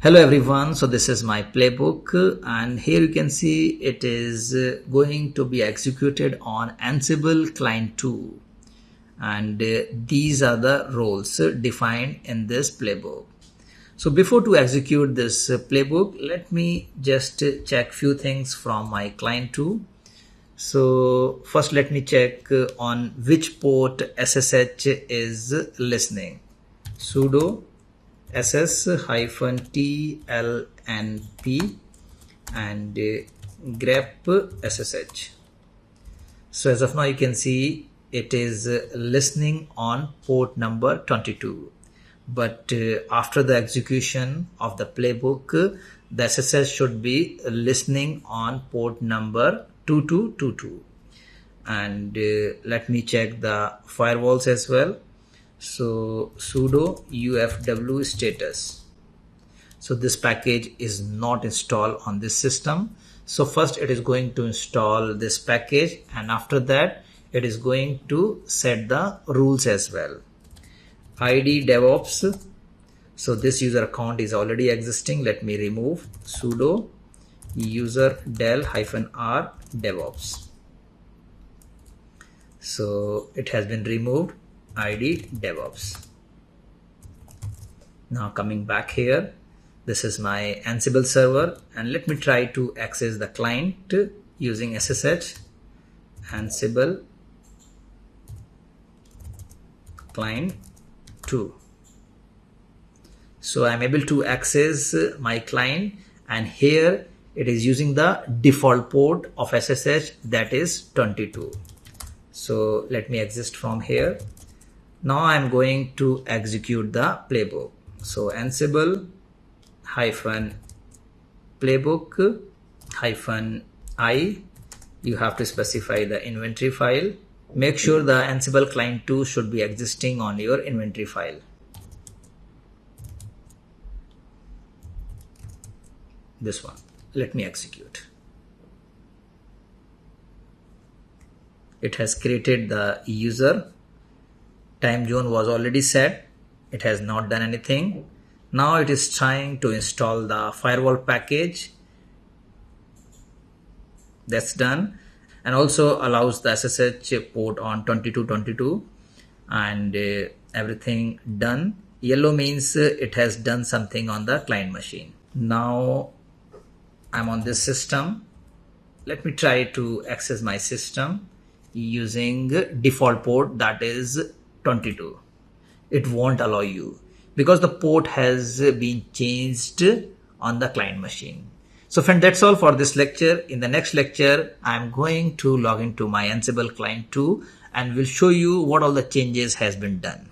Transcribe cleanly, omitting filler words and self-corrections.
Hello everyone, so this is my playbook and here you can see it is going to be executed on Ansible client 2 and these are the roles defined in this playbook. So before to execute this playbook, let me just check few things from my client 2. So first let me check on which port SSH is listening. Sudo ss-tlnp and grep ssh. So as of now you can see it is listening on port number 22, but after the execution of the playbook the SSH should be listening on port number 2222. And let me check the firewalls as well. So sudo ufw status. So this package is not installed on this system. So first it is going to install this package and after that it is going to set the rules as well. ID DevOps. So this user account is already existing. Let me remove sudo user del-r DevOps. So it has been removed. ID DevOps. Now coming back here, this is my Ansible server and let me try to access the client using SSH Ansible client 2. So I'm able to access my client and here it is using the default port of SSH, that is 22. So let me exit from here. Now I'm going to execute the playbook. So Ansible -playbook -i, you have to specify the inventory file. Make sure the Ansible client 2 should be existing on your inventory file. This one. Let me execute. It has created the user. Time zone was already set. It has not done anything. Now it is trying to install the firewall package. That's done. And also allows the SSH port on 2222 and everything done. Yellow means it has done something on the client machine. Now I'm on this system. Let me try to access my system using default port, that is 22. It won't allow you because the port has been changed on the client machine. So friend, that's all for this lecture. In the next lecture, I'm going to log into my Ansible client 2 and will show you what all the changes has been done.